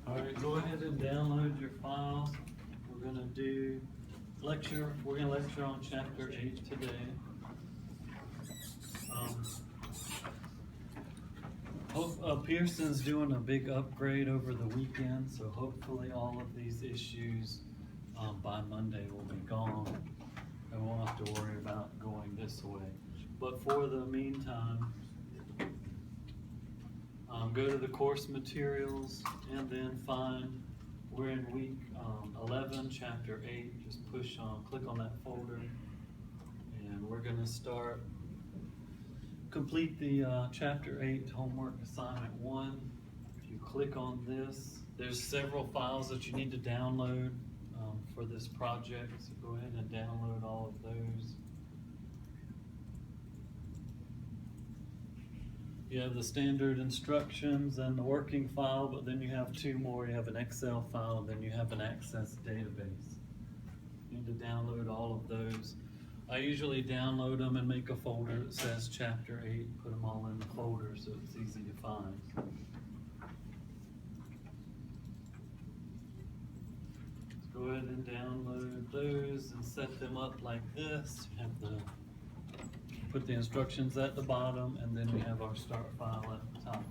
Alright, go ahead and download your files. We're gonna do we're gonna lecture on chapter 8 today. Pearson's doing a big upgrade over the weekend, so hopefully all of these issues by Monday will be gone. And we won't have to worry about going this way. But for the meantime, go to the course materials and then we're in week 11, chapter 8. Just click on that folder, and we're going to complete the chapter 8 homework assignment 1. If you click on this, there's several files that you need to download for this project, so go ahead and download all of those. You have the standard instructions and the working file, but then you have two more. You have an Excel file, and then you have an Access database. You need to download all of those. I usually download them and make a folder that says Chapter 8, put them all in the folder so it's easy to find. Let's go ahead and download those and set them up like this. Put the instructions at the bottom, and then we have our start file at the top.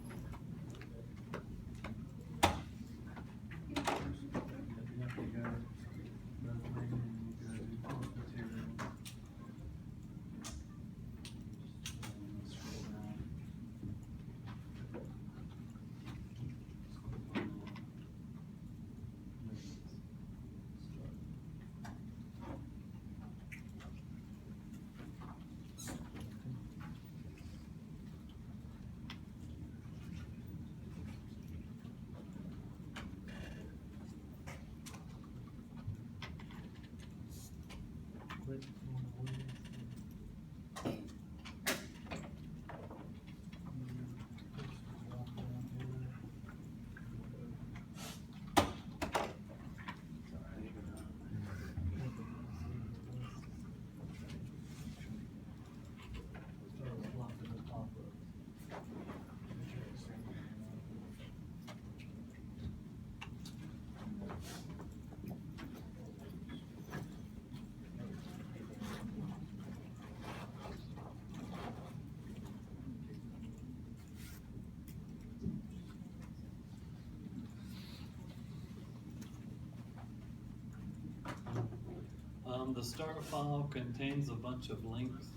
The start file contains a bunch of links.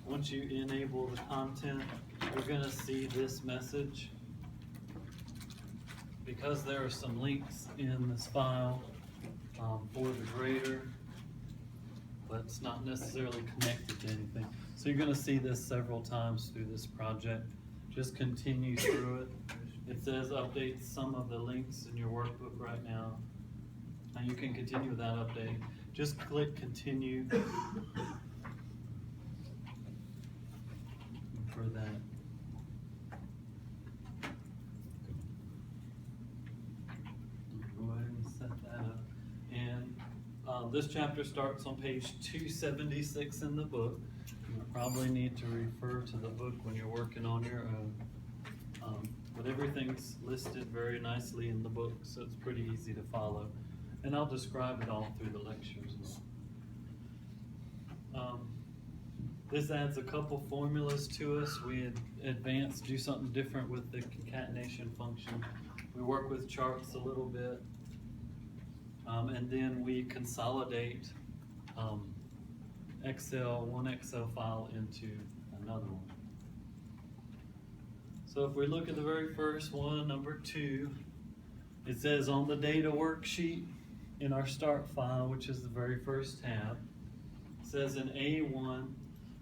Once you enable the content, you're going to see this message. Because there are some links in this file for the grader, but it's not necessarily connected to anything. So you're going to see this several times through this project. Just continue through it. It says update some of the links in your workbook right now. And you can continue with that update. Just click continue for that. Go ahead and set that up. And this chapter starts on page 276 in the book. You probably need to refer to the book when you're working on your own. But everything's listed very nicely in the book, so it's pretty easy to follow. And I'll describe it all through the lectures. This adds a couple formulas to us. We do something different with the concatenation function. We work with charts a little bit. And then we consolidate one Excel file into another one. So if we look at the very first one, number 2, it says on the data worksheet, in our start file, which is the very first tab, it says in A1,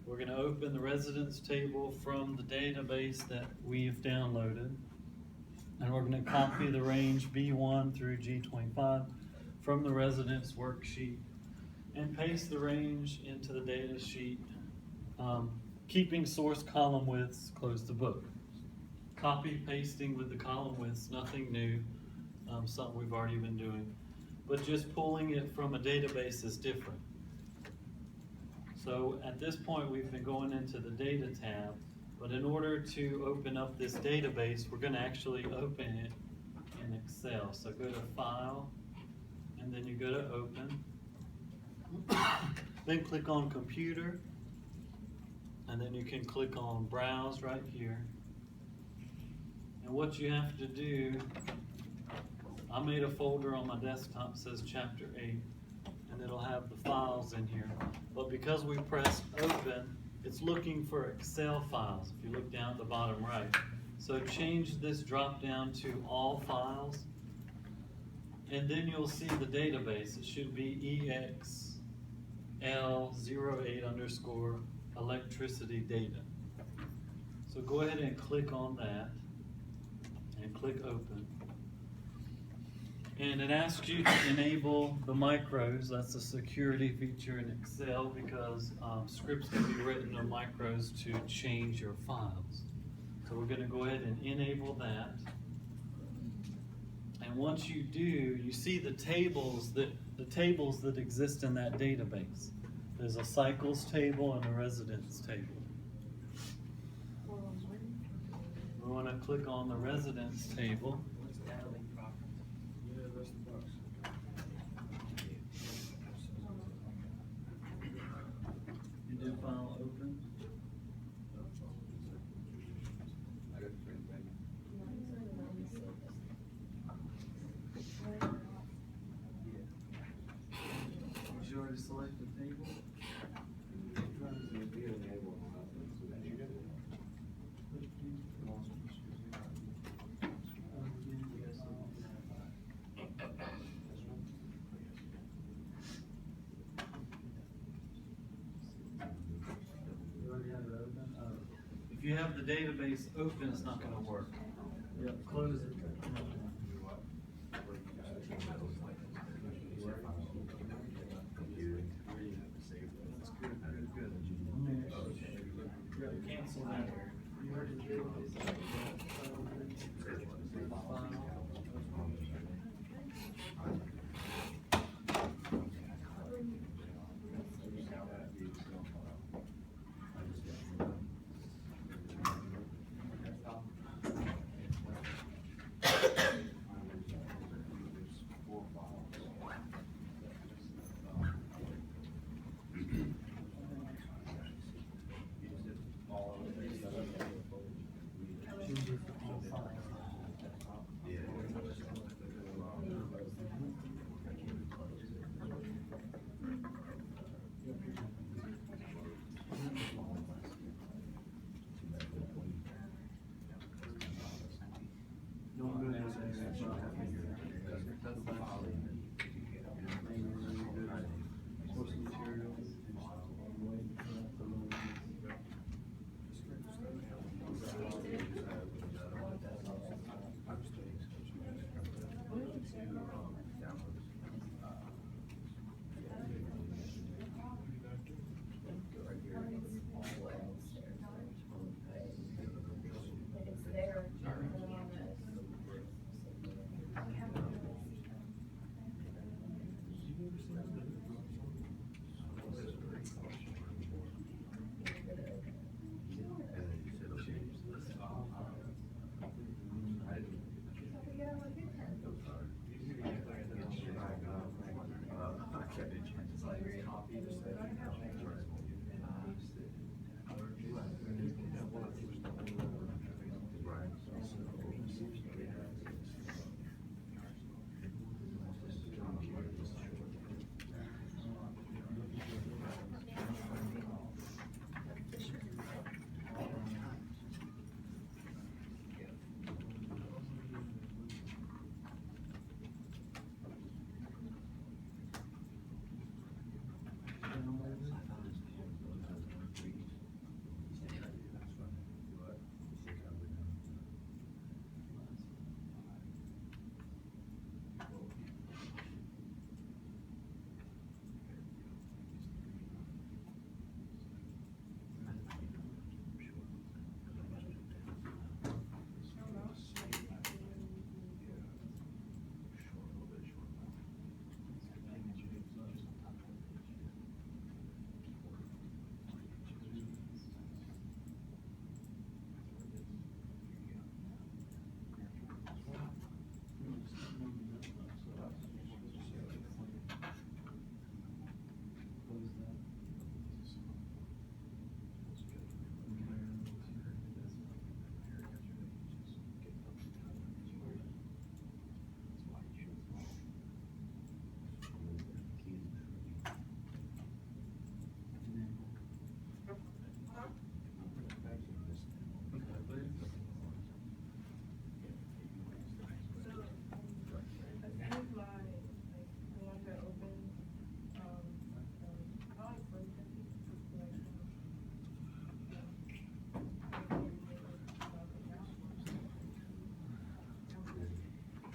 we're going to open the residence table from the database that we've downloaded, and we're going to copy the range B1 through G25 from the residence worksheet and paste the range into the data sheet, keeping source column widths, close the book. Copy pasting with the column widths, nothing new, something we've already been doing. But just pulling it from a database is different. So at this point, we've been going into the data tab, but in order to open up this database, we're going to actually open it in Excel. So go to File, and then you go to Open. Then click on Computer, and then you can click on Browse right here. And what you have to do, I made a folder on my desktop that says Chapter 8, and it'll have the files in here. But because we pressed Open, it's looking for Excel files, if you look down at the bottom right. So change this drop down to All Files, and then you'll see the database. It should be EXL08 underscore electricity data. So go ahead and click on that, and click Open. And it asks you to enable the micros. That's a security feature in Excel, because scripts can be written in micros to change your files. So we're going to go ahead and enable that. And once you do, you see the tables that exist in that database. There's a cycles table and a residence table. We want to click on the residence table. You did file open? Did you already select the table? If you have the database open, it's not going to work. Yep, close it. Good. Cancel that. You already did this.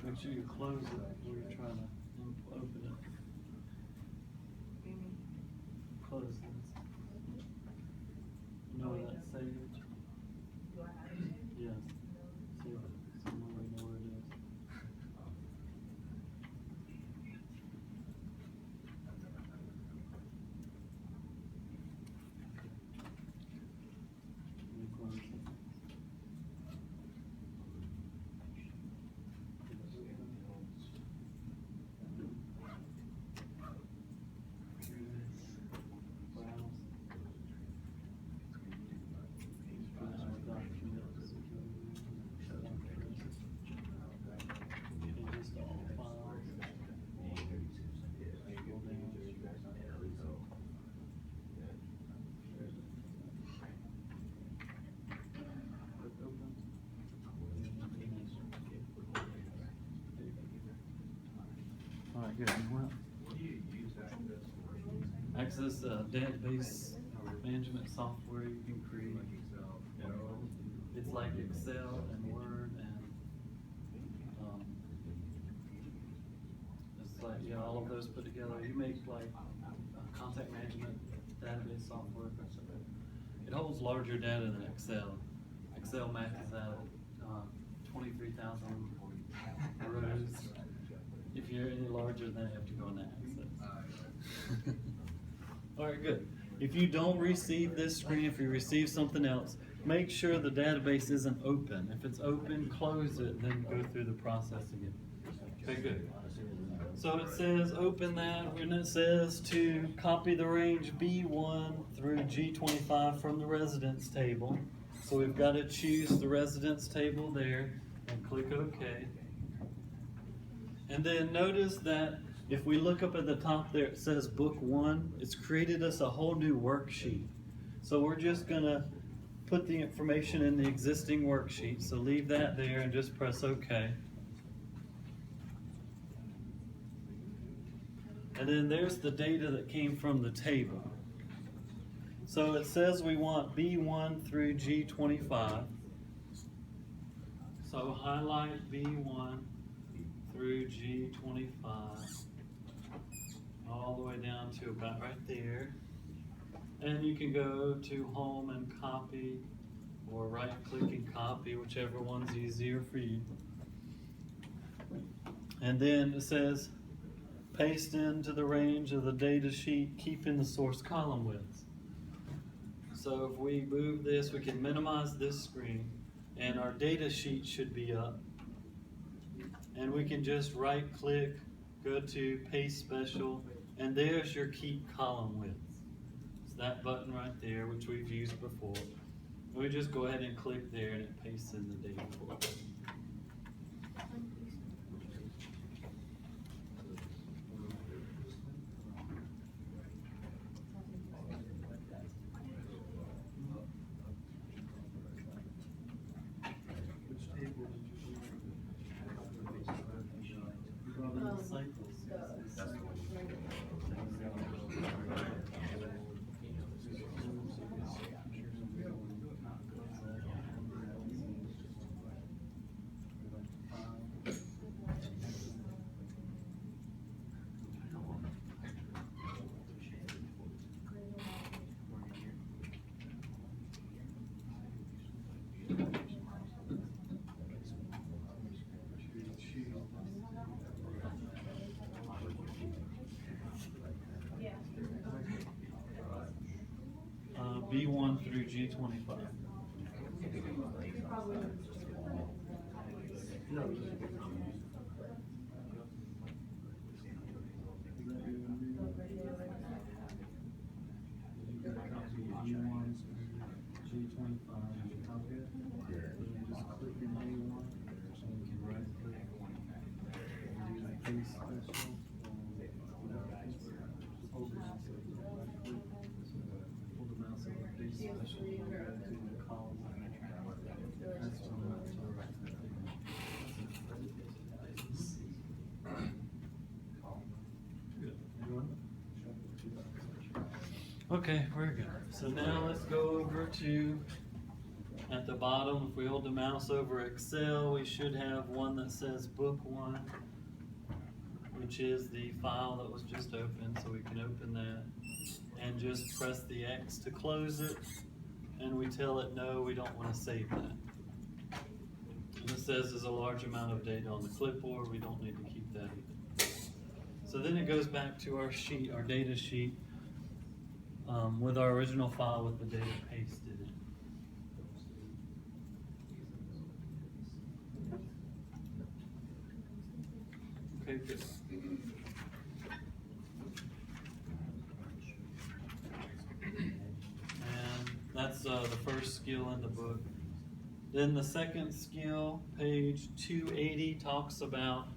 Make sure you close it before you're trying to open it. Close this. You know where that's saved? Yes. See if someone will know where it is. Let me close it. All right, good. Well, Access database management software you can create. It's like Excel and Word and it's like, yeah, all of those put together. You make like contact management database software. It holds larger data than Excel. Excel maxes out 23,000 rows. If you're any larger than that, you have to go into Access. All right, good. If you don't receive this screen, if you receive something else, make sure the database isn't open. If it's open, close it, then go through the process again. Okay, good. So it says open that, and it says to copy the range B1 through G25 from the residence table. So we've got to choose the residence table there and click OK. And then notice that if we look up at the top there, it says Book 1. It's created us a whole new worksheet. So we're just going to put the information in the existing worksheet. So leave that there and just press OK. And then there's the data that came from the table. So it says we want B1 through G25. So highlight B1 through G25 all the way down to about right there. And you can go to Home and Copy, or right click and copy, whichever one's easier for you. And then it says paste into the range of the data sheet, keeping the source column width. So if we move this, we can minimize this screen, and our data sheet should be up. And we can just right click, go to Paste Special, and there's your Keep Column Width. It's that button right there, which we've used before. And we just go ahead and click there, and it pastes in the data for us. B1 through G25. Okay, we're good. So now let's go over to At the bottom, if we hold the mouse over Excel, we should have one that says Book 1, which is the file that was just opened, so we can open that and just press the X to close it, and we tell it no, we don't want to save that. And it says there's a large amount of data on the clipboard, we don't need to keep that either. So then it goes back to our sheet, our data sheet, with our original file with the data pasted in. Okay, good. And that's the first skill in the book. Then the second skill, page 280, talks about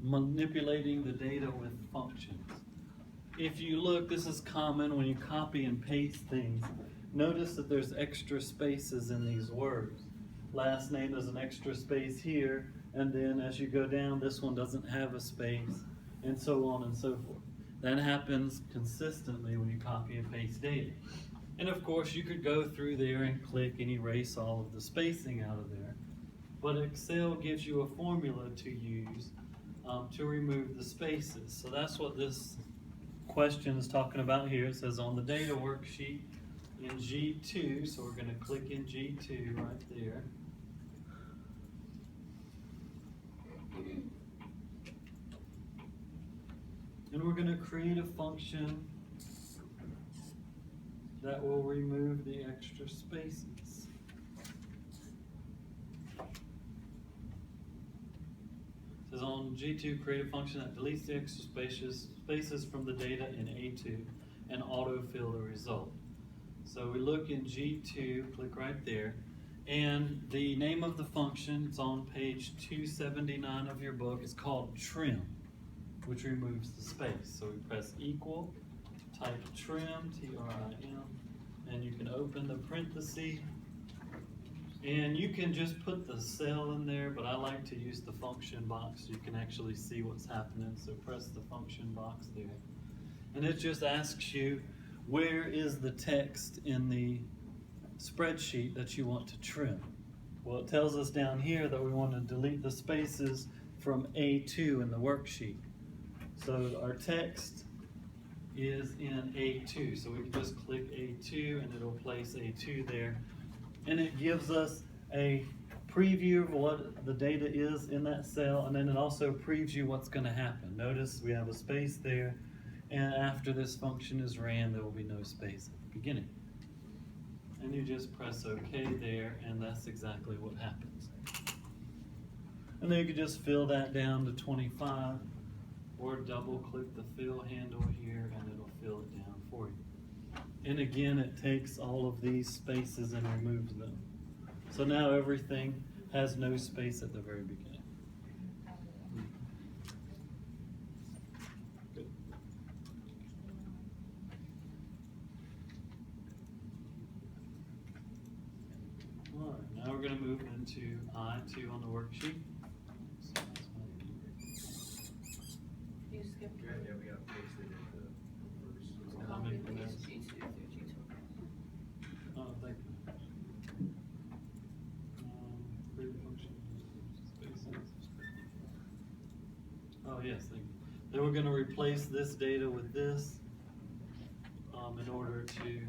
manipulating the data with functions. If you look, this is common when you copy and paste things. Notice that there's extra spaces in these words. Last name, there's an extra space here, and then as you go down, this one doesn't have a space, and so on and so forth. That happens consistently when you copy and paste data. And of course, you could go through there and click and erase all of the spacing out of there. But Excel gives you a formula to use to remove the spaces. So that's what this question is talking about here. It says on the data worksheet in G2, so we're going to click in G2 right there. And we're going to create a function that will remove the extra spaces. It says on G2, create a function that deletes the extra spaces from the data in A2 and autofill the result. So we look in G2, click right there, and the name of the function, it's on page 279 of your book, is called trim, which removes the space. So we press equal, type trim, T-R-I-M, and you can open the parenthesis, and you can just put the cell in there, but I like to use the function box so you can actually see what's happening. So press the function box there. And it just asks you, where is the text in the spreadsheet that you want to trim? Well, it tells us down here that we want to delete the spaces from A2 in the worksheet. So our text is in A2. So we can just click A2 and it'll place A2 there. And it gives us a preview of what the data is in that cell, and then it also previews you what's going to happen. Notice we have a space there, and after this function is ran, there will be no space at the beginning. And you just press OK there, and that's exactly what happens. And then you can just fill that down to 25, or double click the fill handle here, and it'll fill it down for you. And again, it takes all of these spaces and removes them. So now everything has no space at the very beginning. Good. All right, now we're going to move into I2 on the worksheet. You skipped. Yeah, we got pasted in the first. Copy and paste G2 through G2. Oh, thank you. Create function spaces. Oh, yes, thank you. Then we're going to replace this data with this in order to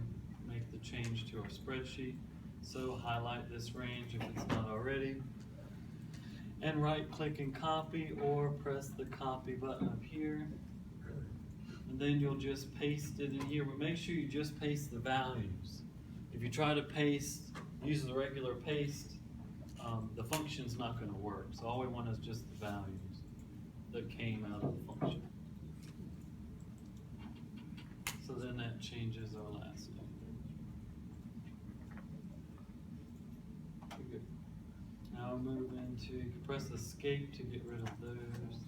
make the change to our spreadsheet. So highlight this range if it's not already. And right click and copy, or press the copy button up here. And then you'll just paste it in here, but make sure you just paste the values. If you try to paste, use the regular paste, the function's not going to work. So all we want is just the values that came out of the function. So then that changes our last name. Good. Now move into, you can press escape to get rid of those.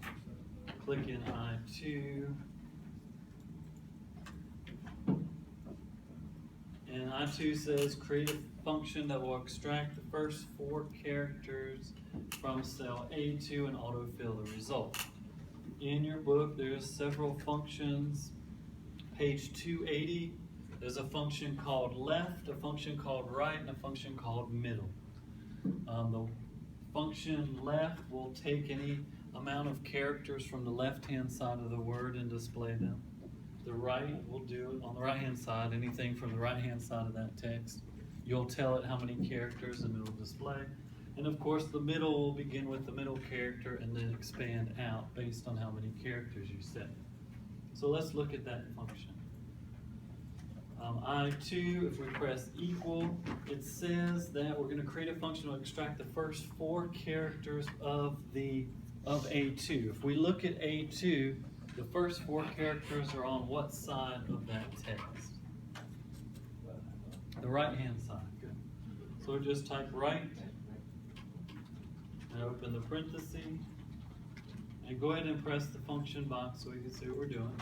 Click in I2. And I2 says create a function that will extract the first 4 characters from cell A2 and autofill the result. In your book, there's several functions. Page 280 There's a function called left, a function called right, and a function called middle. The function left will take any amount of characters from the left-hand side of the word and display them. The right will do it on the right-hand side, anything from the right-hand side of that text. You'll tell it how many characters and it'll display. And of course, the middle will begin with the middle character and then expand out based on how many characters you set. So let's look at that function. I2, if we press equal, it says that we're going to create a function to extract the first 4 characters of A2. If we look at A2, the first 4 characters are on what side of that text? The right-hand side. Good. So we just type right and open the parenthesis and go ahead and press the function box so we can see what we're doing.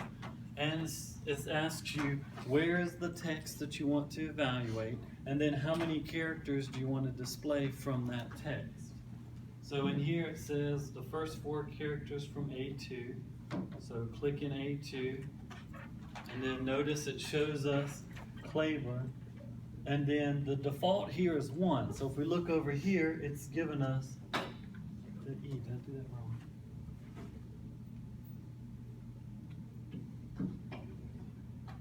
And it asks you where is the text that you want to evaluate, and then how many characters do you want to display from that text. So in here it says the first 4 characters from A2. So click in A2, and then notice it shows us Claiborne, and then the default here is 1. So if we look over here, it's given us the E. Did I do that wrong?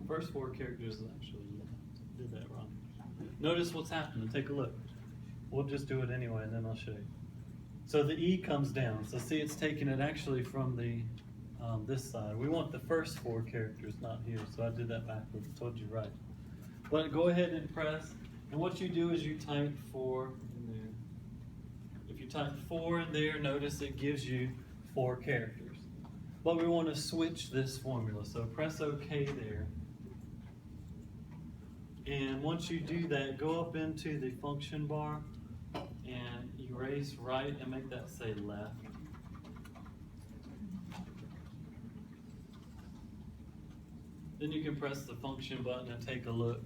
First 4 characters is actually left. Did that wrong. Notice what's happening. Take a look. We'll just do it anyway, and then I'll show you. So the E comes down. So see, it's taking it actually from the this side. We want the first 4 characters, not here. So I did that backwards. Told you right. But go ahead and press. And what you do is you type 4 in there. If you type 4 in there, notice it gives you 4 characters. But we want to switch this formula. So press OK there. And once you do that, go up into the function bar and erase right and make that say left. Then you can press the function button and take a look.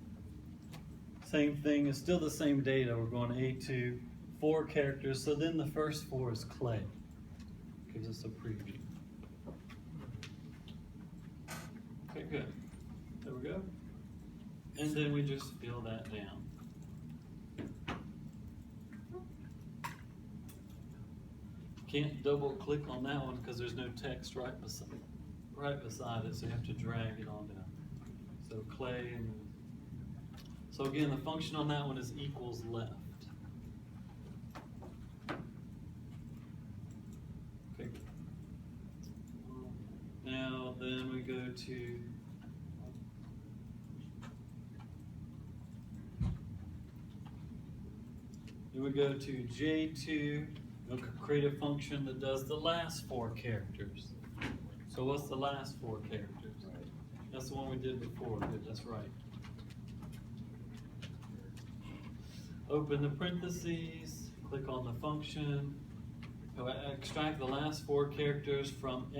Same thing, it's still the same data. We're going to A2, 4 characters. So then the first 4 is Clay. Gives us a preview. Okay, good. There we go. And then we just fill that down. Can't double click on that one because there's no text right beside it, so you have to drag it on down. So Clay, and so again, the function on that one is equals left. Okay. Now then we go to J2. We'll create a function that does the last 4 characters. So what's the last 4 characters? That's the one we did before. Good, that's right. Open the parentheses, click on the function, extract the last 4 characters from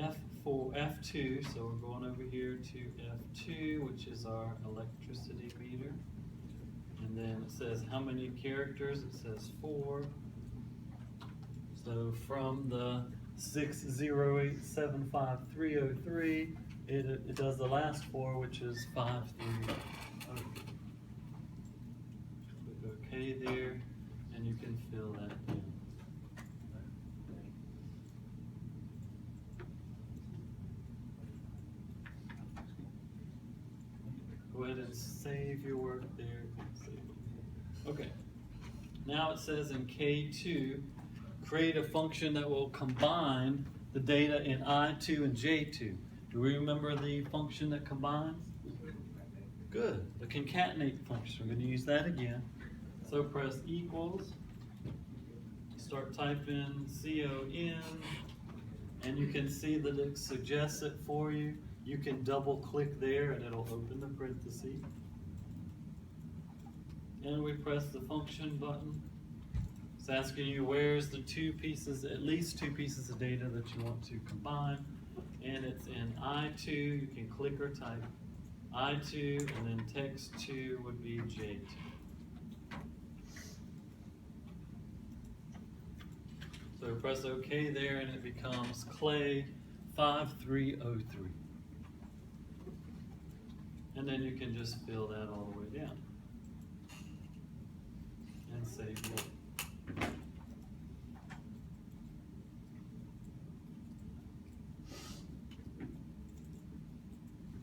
F2. So we're going over here to F2, which is our electricity meter. And then it says how many characters? It says 4. So from the 60875,303, it does the last 4, which is 5303. Click OK there, and you can fill that in. Go ahead and save your work there. Okay. Now it says in K2, create a function that will combine the data in I2 and J2. Do we remember the function that combines? Good. The concatenate function. We're going to use that again. So press equals. Start typing CON, and you can see that it suggests it for you. You can double click there and it'll open the parentheses. And we press the function button. It's asking you where's the 2 pieces, at least 2 pieces of data that you want to combine. And it's in I2, you can click or type I2, and then text 2 would be J2. So press OK there and it becomes Clay 5303. And then you can just fill that all the way down. And save look.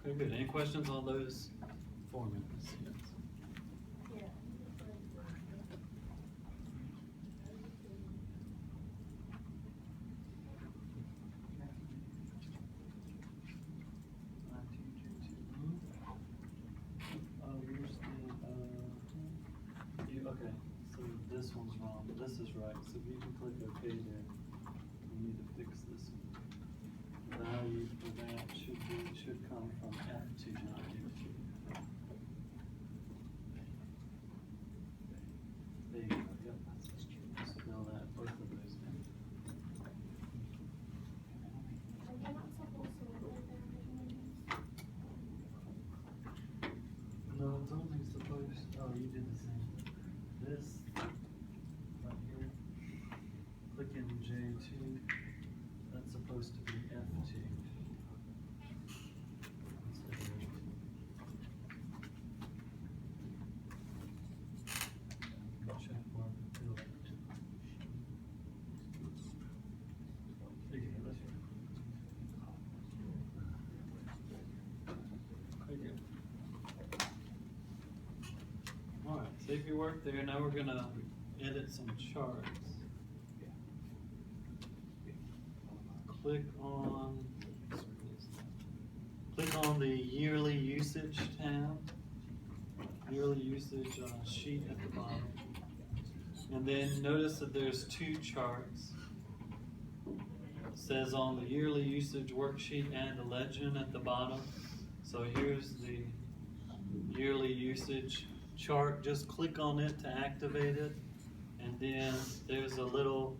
Okay, good. Any questions on those formulas? Yes. Yeah. Oh, you're still, okay, so this one's wrong, but this is right, so if you can click OK there, we need to fix this one. The value for that should come from F2, not U2. There you go, yep. Spell that, both of those in. Are they not supposed to look like that anymore? No, it's only supposed, oh, you did the same. This, right here, click in J2, that's supposed to be F2. Instead of A2. Check mark, fill it. There you go, that's right. Okay, good. Alright, save your work there. Now we're gonna edit some charts. Click on the yearly usage tab. Yearly usage sheet at the bottom. And then notice that there's two charts. It says on the yearly usage worksheet and a legend at the bottom. So here's the yearly usage chart. Just click on it to activate it. And then there's a little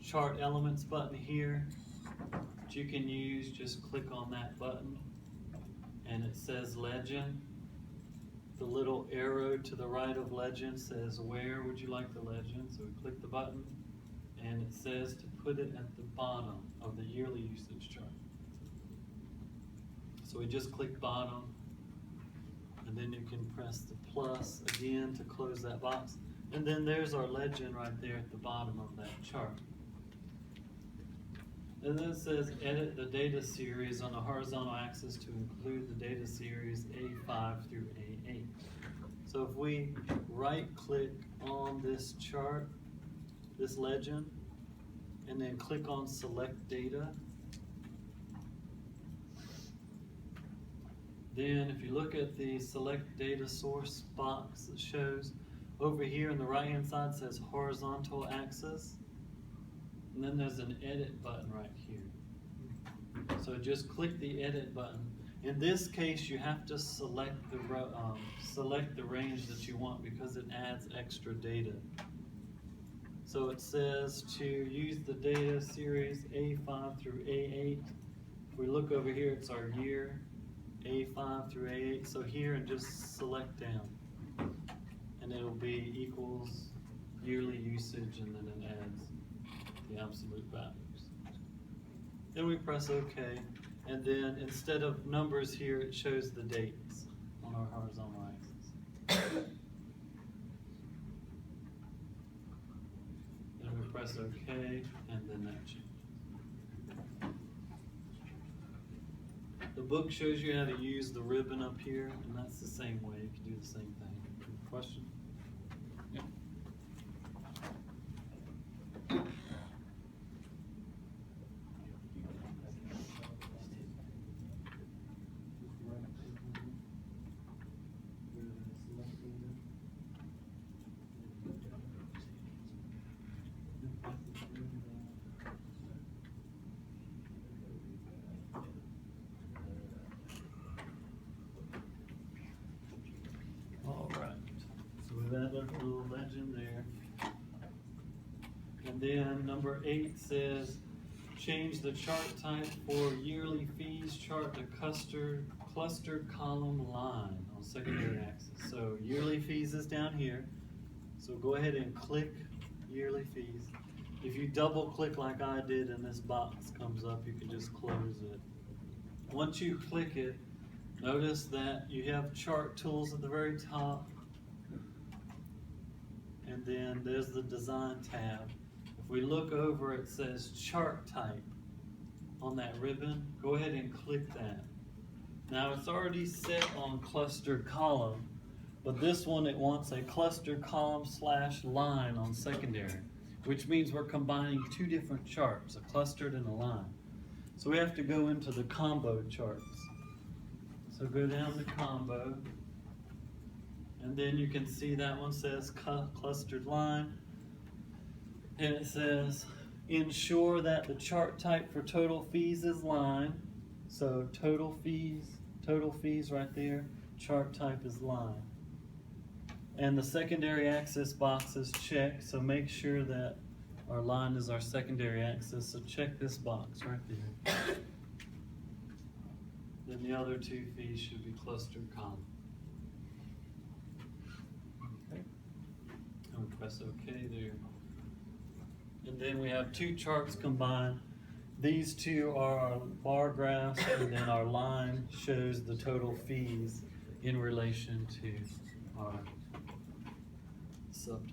chart elements button here that you can use. Just click on that button. And it says legend. The little arrow to the right of legend says where would you like the legend? So we click the button and it says to put it at the bottom of the yearly usage chart. So we just click bottom and then you can press the plus again to close that box. And then there's our legend right there at the bottom of that chart. And then it says edit the data series on the horizontal axis to include the data series A5 through A8. So if we right click on this chart, this legend, and then click on select data, then if you look at the select data source box that shows over here on the right hand side says horizontal axis. And then there's an edit button right here. So just click the edit button. In this case, you have to select the range that you want because it adds extra data. So it says to use the data series A5 through A8. If we look over here, it's our year, A5 through A8. So here and just select down. And it'll be equals yearly usage and then it adds the absolute values. Then we press OK, and then instead of numbers here, it shows the dates on our horizontal axis. Then we press OK, and then that changes. The book shows you how to use the ribbon up here, and that's the same way. You can do the same thing. Question? Yeah. That little legend there. And then number 8 says change the chart type for yearly fees chart to cluster column line on secondary axis. So yearly fees is down here. So go ahead and click yearly fees. If you double click like I did and this box comes up, you can just close it. Once you click it, Notice that you have chart tools at the very top. And then there's the design tab. If we look over, it says chart type on that ribbon. Go ahead and click that. Now it's already set on cluster column, but this one it wants a cluster column / line on secondary, which means we're combining two different charts, a clustered and a line. So we have to go into the combo charts. So go down to combo, and then you can see that one says clustered line, and it says ensure that the chart type for total fees is line. So total fees right there, chart type is line. And the secondary axis box is checked, so make sure that our line is our secondary axis, so check this box right there. Then the other two fees should be clustered column. Okay. And we press OK there. And then we have two charts combined. These two are our bar graphs, and then our line shows the total fees in relation to our subtotals.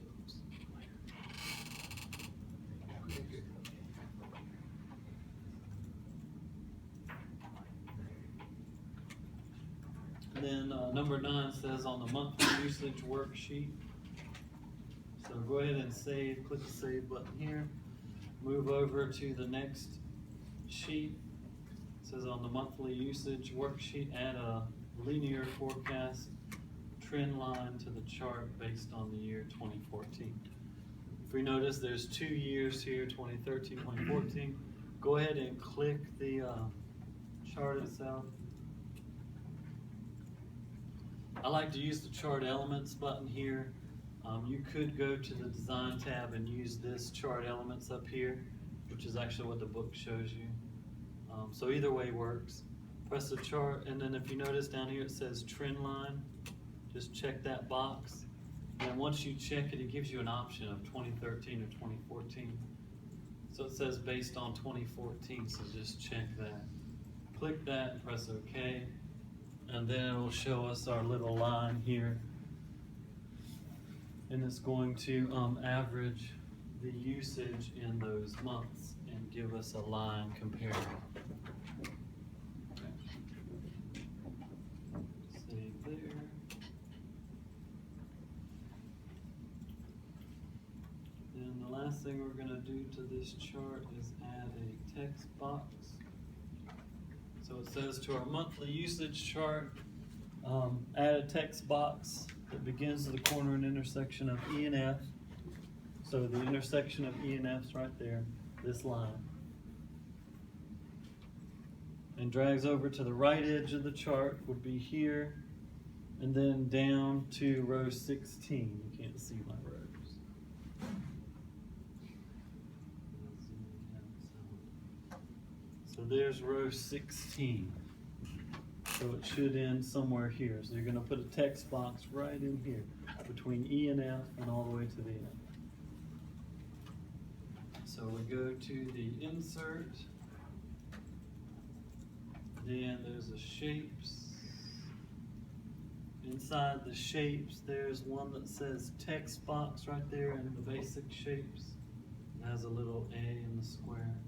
Then number 9 says on the monthly usage worksheet. So go ahead and save, click the save button here. Move over to the next sheet. It says on the monthly usage worksheet, add a linear forecast trend line to the chart based on the year 2014. If we notice there's 2 years here, 2013, 2014, go ahead and click the chart itself. I like to use the chart elements button here. You could go to the design tab and use this chart elements up here, which is actually what the book shows you. So either way works. Press the chart, and then if you notice down here it says trend line, just check that box. And once you check it, it gives you an option of 2013 or 2014. So it says based on 2014, so just check that. Click that and press OK. And then it will show us our little line here. And it's going to average the usage in those months and give us a line compared. Okay. Save there. Then the last thing we're going to do to this chart is add a text box. So it says to our monthly usage chart, add a text box that begins at the corner and intersection of E and F. So the intersection of E and F is right there, this line. And drags over to the right edge of the chart would be here, and then down to row 16. You can't see my rows. So there's row 16. So it should end somewhere here. So you're going to put a text box right in here between E and F and all the way to the end. So we go to the insert. Then there's the shapes. Inside the shapes, there's one that says text box right there in the basic shapes. It has a little A in the square.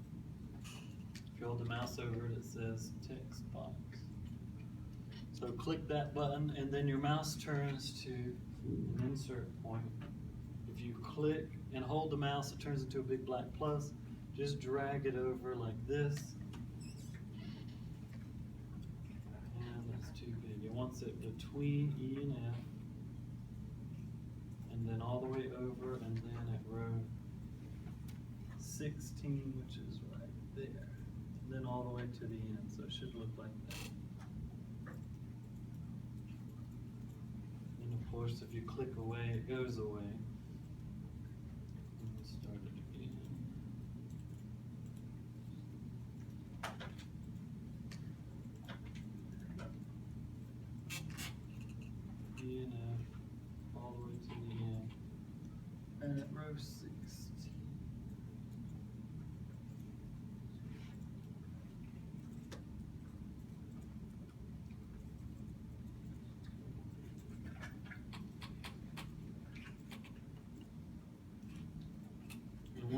If you hold the mouse over it, it says text box. So click that button, and then your mouse turns to an insert point. If you click and hold the mouse, it turns into a big black plus. Just drag it over like this. And that's too big. It wants it between E and F. And then all the way over, and then at row 16, which is right there. And then all the way to the end, so it should look like that. And of course, if you click away, it goes away. And we'll start it again. E and F, all the way to the end. And at row 16.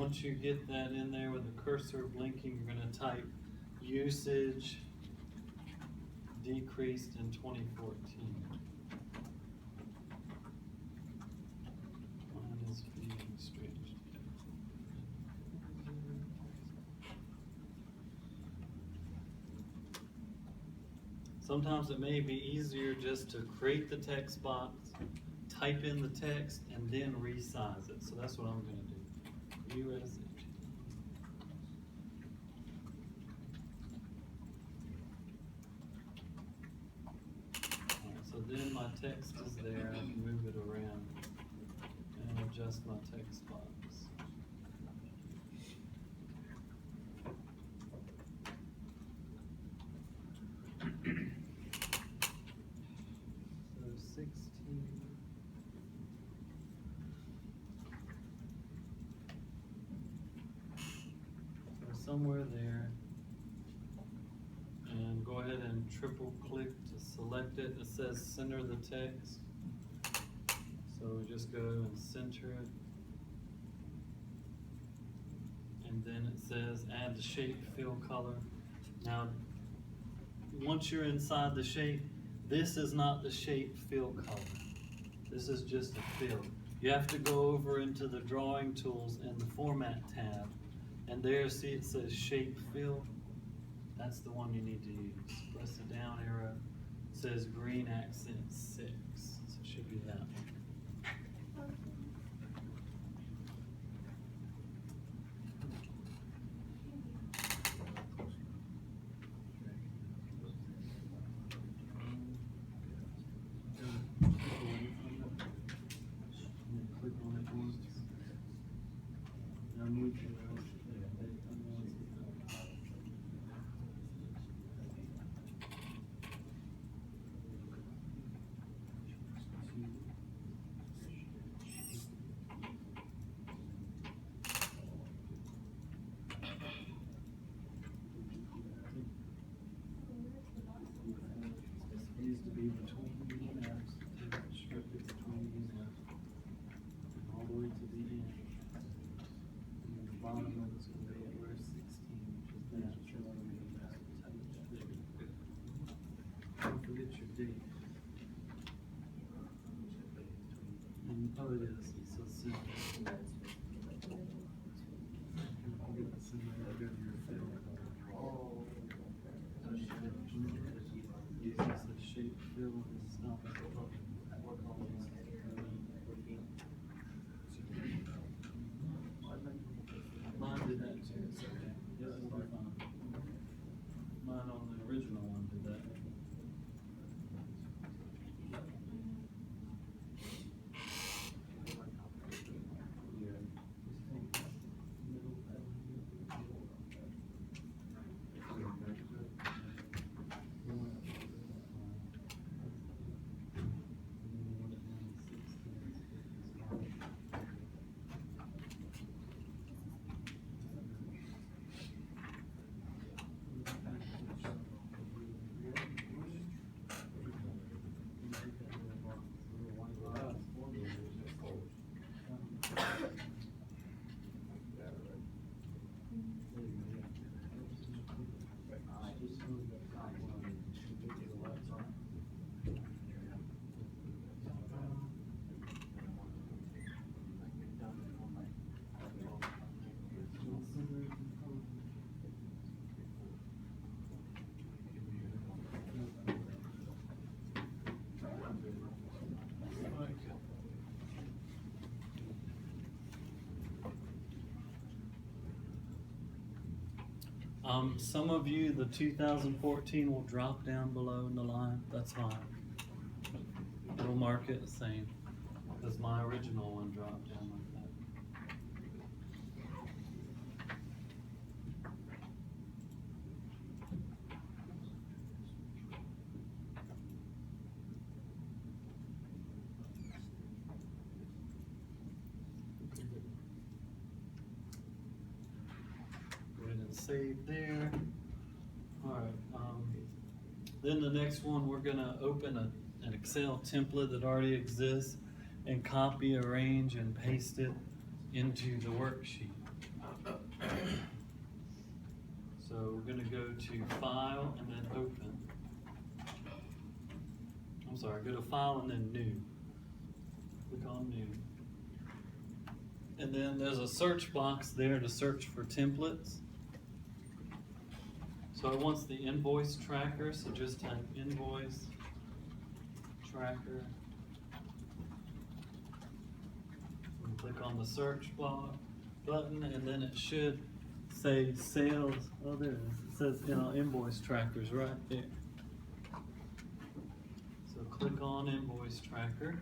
once you get that in there with the cursor blinking, you're gonna type usage decreased in 2014. Mine is being strange. Sometimes it may be easier just to create the text box, type in the text, and then resize it. So that's what I'm gonna do. USH. Alright, so then my text is there. I can move it around and adjust my text box. So 16. So somewhere there. And go ahead and triple click to select it. It says center the text. So we just go and center it. And then it says add the shape, fill, color. Now, once you're inside the shape, this is not the shape, fill, color. This is just a fill. You have to go over into the drawing tools and the format tab. And there, see it says shape, fill. That's the one you need to use. Press the down arrow. It says green accent 6. So it should be that one. Click on it once. Now move to needs to be between the apps, strip it between these apps, all the way to the end. And then the bottom of it's gonna be where 16, which is that. Don't forget your date. And, oh, it is, it says simple. Don't forget the symbol, go to your fill. Use the shape fill and stop it. Mine did that too. It's okay. Yeah, it'll be fine. Mine on the original one did that. Some of you, the 2014 will drop down below in the line. That's fine. We'll mark it the same, because my original one dropped down like that. Go ahead and save there. Alright, then the next one, we're gonna open an Excel template that already exists and copy, arrange, and paste it into the worksheet. So we're gonna go to File and then Open. I'm sorry, go to File and then New. Click on New. And then there's a search box there to search for templates. So it wants the invoice tracker, so just type invoice tracker. And click on the search button, and then it should say sales. Oh, there it is. It says, you know, invoice trackers right there. So click on invoice tracker.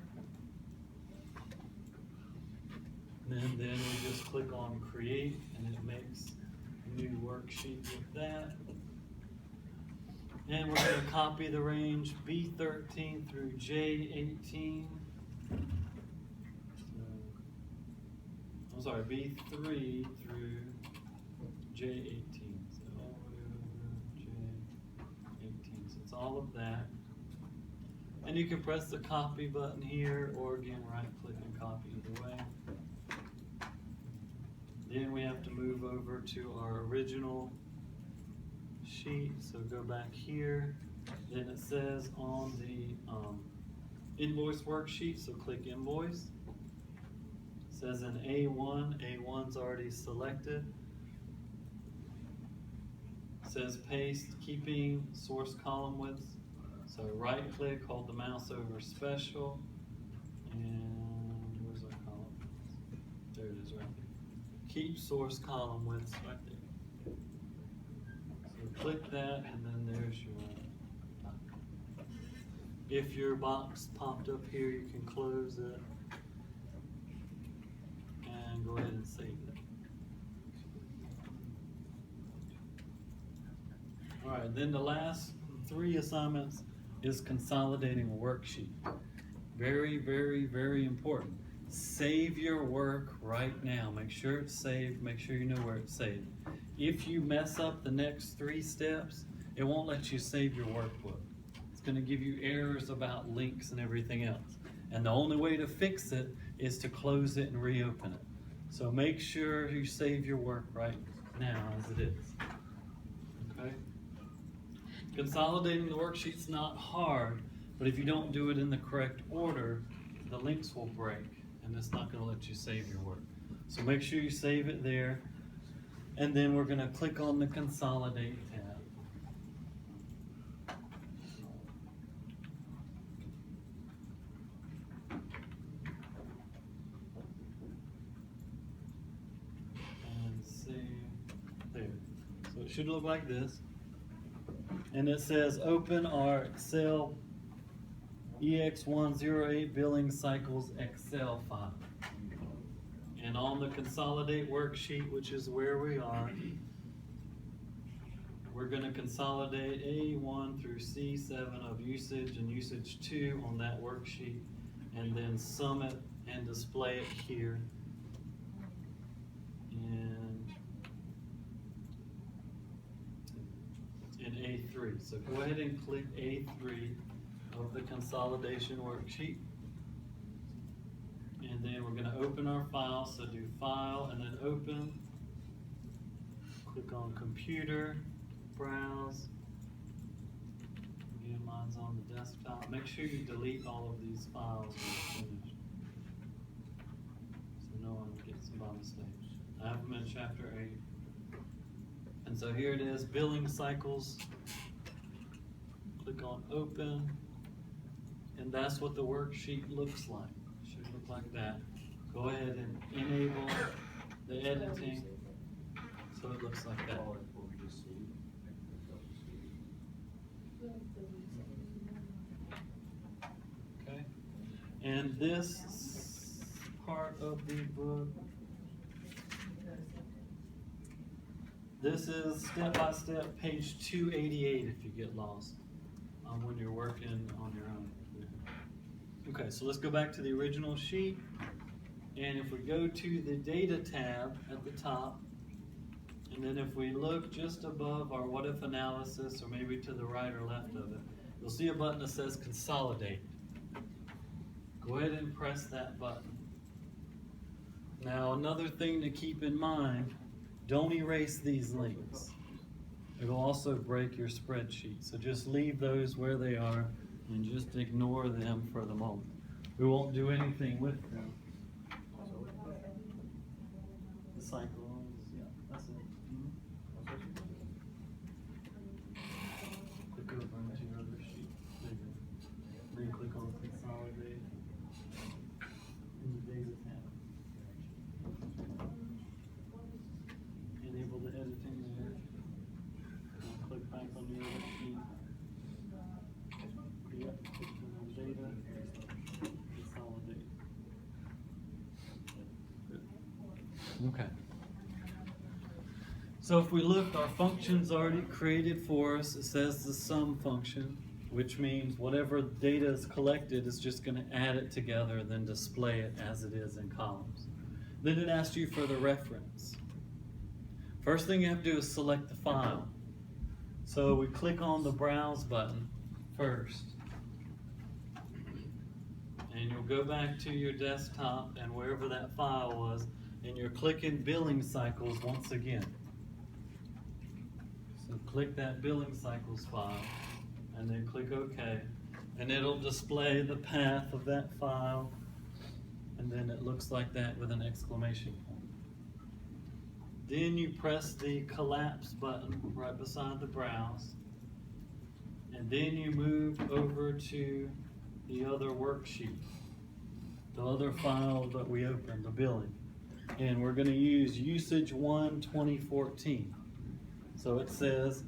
And then we just click on create, and it makes a new worksheet with that. And we're going to copy the range B13 through J18. I'm sorry, B3 through J18. So all the way over J18. So it's all of that. And you can press the copy button here, or again, right click and copy either way. Then we have to move over to our original sheet. So go back here. Then it says on the invoice worksheet, so click invoice. It says in A1, A1's already selected. It says paste, keeping source column width. So right click, hold the mouse over special, and where's our column? There it is right there. Keep source column width right there. So click that, and then there's your document. If your box popped up here, you can close it and go ahead and save it. All right, then the last 3 assignments is consolidating a worksheet. Very, very, very important. Save your work right now. Make sure it's saved. Make sure you know where it's saved. If you mess up the next 3 steps, it won't let you save your workbook. It's going to give you errors about links and everything else. And the only way to fix it is to close it and reopen it. So make sure you save your work right now as it is. Okay? Consolidating the worksheet's not hard, but if you don't do it in the correct order, the links will break, and it's not going to let you save your work. So make sure you save it there, and then we're going to click on the Consolidate tab. And save there. So it should look like this. And it says open our Excel EX108 billing cycles Excel file. And on the consolidate worksheet, which is where we are, we're going to consolidate A1 through C7 of usage and usage 2 on that worksheet, and then sum it and display it here. In A3. So go ahead and click A3 of the consolidation worksheet. And then we're going to open our file. So do File and then Open. Click on Computer, Browse. Again, mine's on the desktop. Make sure you delete all of these files when you're finished, so no one gets them by mistake. I have them in Chapter 8. And so here it is, billing cycles. Click on Open, and that's what the worksheet looks like. It should look like that. Go ahead and enable the editing so it looks like that. Okay, and this part of the book, this is step-by-step, page 288 if you get lost when you're working on your own. Okay, so let's go back to the original sheet. And if we go to the Data tab at the top, and then if we look just above our what if analysis, or maybe to the right or left of it, you'll see a button that says Consolidate. Go ahead and press that button. Now, another thing to keep in mind, don't erase these links. It'll also break your spreadsheet. So just leave those where they are and just ignore them for the moment. We won't do anything with them. The cycles, yeah, that's it. Click over into your other sheet. There you go. Then click on consolidate. In the data tab. Enable the editing there. And click back on the other sheet. Yep, click on data. Consolidate. Good. Okay. So if we look, our function's already created for us. It says the sum function, which means whatever data is collected is just going to add it together and then display it as it is in columns. Then it asks you for the reference. First thing you have to do is select the file. So we click on the Browse button first. And you'll go back to your desktop and wherever that file was, and you're clicking billing cycles once again. So click that billing cycles file and then click OK. And it'll display the path of that file, and then it looks like that with an exclamation point. Then you press the collapse button right beside the browse, and then you move over to the other worksheet, the other file that we opened, the billing. And we're going to use usage 1 2014. So it says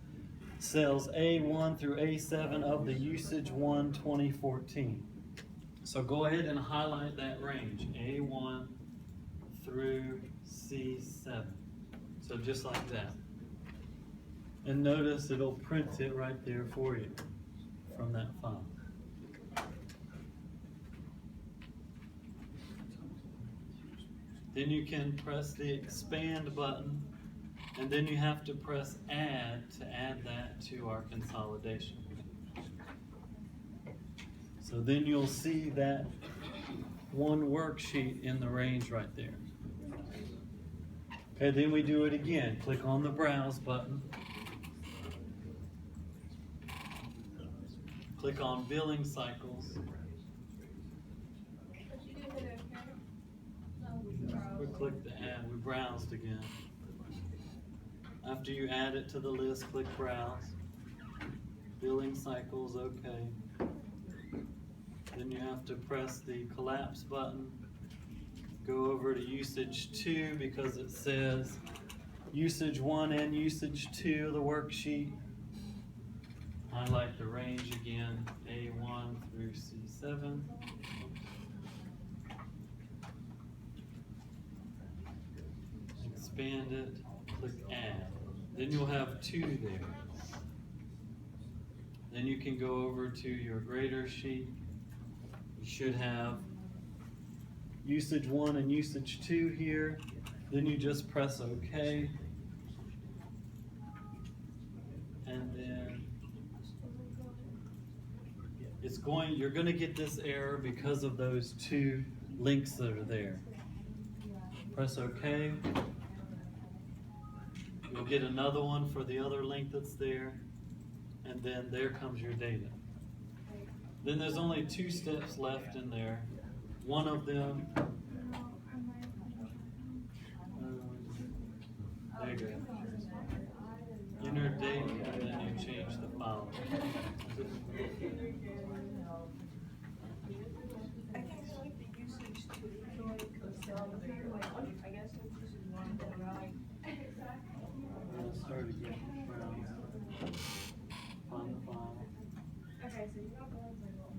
cells A1 through A7 of the usage 1 2014. So go ahead and highlight that range, A1 through C7. So just like that. And notice it'll print it right there for you from that file. Then you can press the expand button, and then you have to press add to add that to our consolidation. So then you'll see that one worksheet in the range right there. Okay, then we do it again. Click on the browse button. Click on billing cycles. We click the add, we browsed again. After you add it to the list, click browse. Billing cycles, okay. Then you have to press the collapse button. Go over to usage 2 because it says usage 1 and usage 2 of the worksheet. Highlight the range again, A1 through C7. Expand it, click add. Then you'll have 2 there. Then you can go over to your grader sheet. You should have usage 1 and usage 2 here. Then you just press OK. And then you're going to get this error because of those 2 links that are there. Press OK. You'll get another one for the other link that's there, and then there comes your data. Then there's only 2 steps left in there. One of them, there you go. Enter date, and then you change the file. I can keep the usage to join consolidate. I guess it's just one that right. We'll start again. Browse. Find the file. Okay, so you got the ones I got.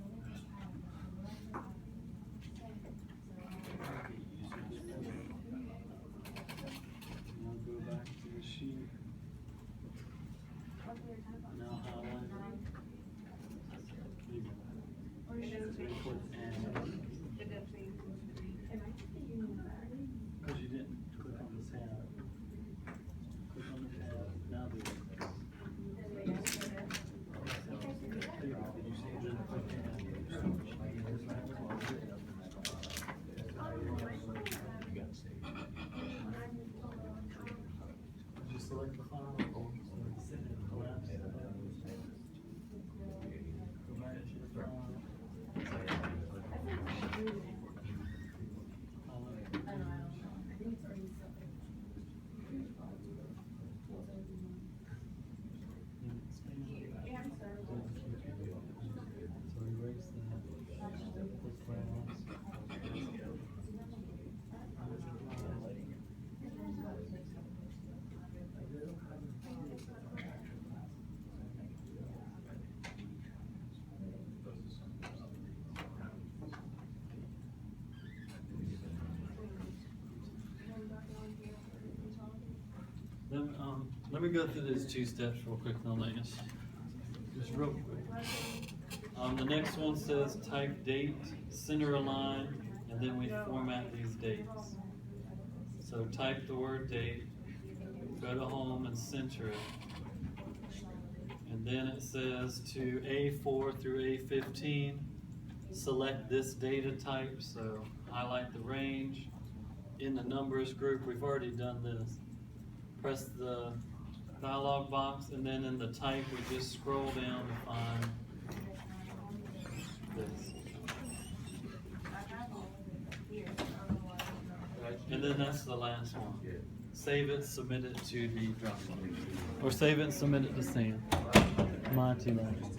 Now go back to the sheet. Now highlight. There you go. Click add. Because you didn't click on the tab. Click on the tab. Now do it. Just select the file. Let me go through these two steps real quick on this. Just real quick. The next one says type date, center align, and then we format these dates. So type the word date, go to home and center it. And then it says to A4 through A15, select this data type, so highlight the range. In the numbers group, we've already done this. Press the dialog box, and then in the type, we just scroll down to find this. And then that's the last one. Save it, submit it to the Dropbox. Or save it and submit it to Sam. Mine too long.